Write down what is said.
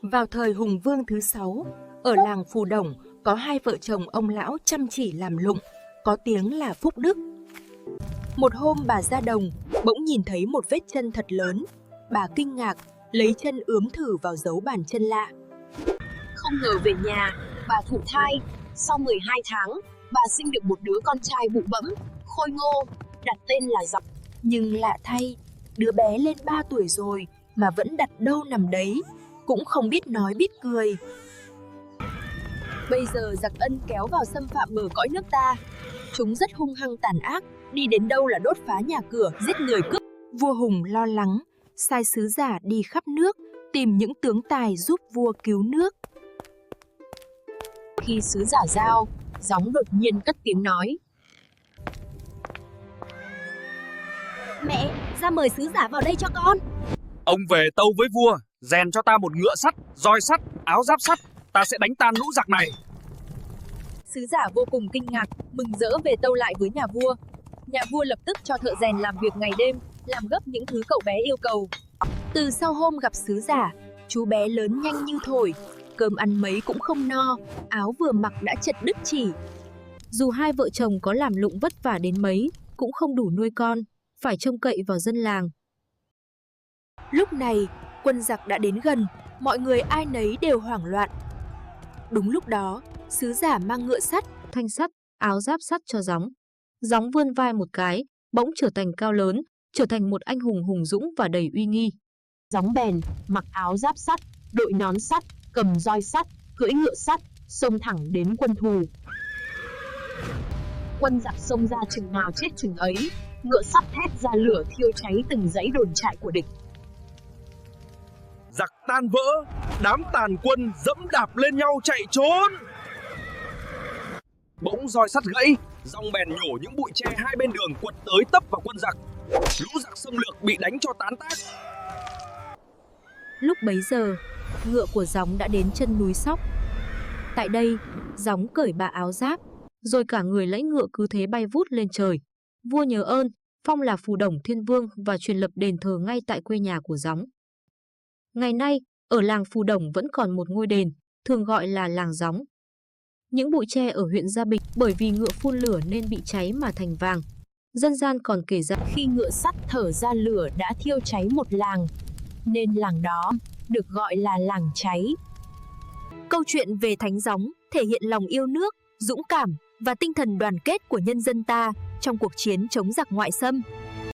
Vào thời Hùng Vương thứ 6, ở làng Phù Đổng có hai vợ chồng ông lão chăm chỉ làm lụng, có tiếng là Phúc Đức. Một hôm bà ra đồng, bỗng nhìn thấy một vết chân thật lớn. Bà kinh ngạc, lấy chân ướm thử vào dấu bàn chân lạ. Không ngờ về nhà, bà thụ thai. Sau 12 tháng, bà sinh được một đứa con trai bụ bẫm, khôi ngô, đặt tên là Giọc. Nhưng lạ thay, đứa bé lên 3 tuổi rồi mà vẫn đặt đâu nằm đấy, cũng không biết nói biết cười. Bây giờ giặc Ân kéo vào xâm phạm bờ cõi nước ta. Chúng rất hung hăng tàn ác, đi đến đâu là đốt phá nhà cửa, giết người cướp. Vua Hùng lo lắng, sai sứ giả đi khắp nước, tìm những tướng tài giúp vua cứu nước. Khi sứ giả giao, Gióng đột nhiên cất tiếng nói: Mẹ, ra mời sứ giả vào đây cho con. Ông về tâu với vua, rèn cho ta một ngựa sắt, roi sắt, áo giáp sắt, ta sẽ đánh tan lũ giặc này. Sứ giả vô cùng kinh ngạc, mừng rỡ về tâu lại với nhà vua. Nhà vua lập tức cho thợ rèn làm việc ngày đêm, làm gấp những thứ cậu bé yêu cầu. Từ sau hôm gặp sứ giả, chú bé lớn nhanh như thổi, cơm ăn mấy cũng không no, áo vừa mặc đã chật đứt chỉ. Dù hai vợ chồng có làm lụng vất vả đến mấy, cũng không đủ nuôi con, phải trông cậy vào dân làng. Lúc này, quân giặc đã đến gần, mọi người ai nấy đều hoảng loạn. Đúng lúc đó, sứ giả mang ngựa sắt, Thanh sắt, áo giáp sắt cho Gióng. Gióng vươn vai một cái, bỗng trở thành cao lớn, trở thành một anh hùng hùng dũng và đầy uy nghi. Gióng bèn mặc áo giáp sắt, đội nón sắt, cầm roi sắt, cưỡi ngựa sắt, xông thẳng đến quân thù. Quân giặc xông ra chừng nào chết chừng ấy, ngựa sắt thét ra lửa thiêu cháy từng dãy đồn trại của địch. Giặc tan vỡ, đám tàn quân dẫm đạp lên nhau chạy trốn. Bỗng roi sắt gãy, dòng bèn nhổ những bụi tre hai bên đường quật tới tấp vào quân giặc. Lũ giặc xâm lược bị đánh cho tán tác. Lúc bấy giờ, ngựa của Gióng đã đến chân núi Sóc. Tại đây, Gióng cởi bạ áo giáp, rồi cả người lẫy ngựa cứ thế bay vút lên trời. Vua nhớ ơn, phong là Phù Đổng Thiên Vương và truyền lập đền thờ ngay tại quê nhà của Gióng. Ngày nay, ở làng Phù Đổng vẫn còn một ngôi đền, thường gọi là làng Gióng. Những bụi tre ở huyện Gia Bình bởi vì ngựa phun lửa nên bị cháy mà thành vàng. Dân gian còn kể rằng khi ngựa sắt thở ra lửa đã thiêu cháy một làng, nên làng đó được gọi là làng cháy. Câu chuyện về Thánh Gióng thể hiện lòng yêu nước, dũng cảm và tinh thần đoàn kết của nhân dân ta trong cuộc chiến chống giặc ngoại xâm.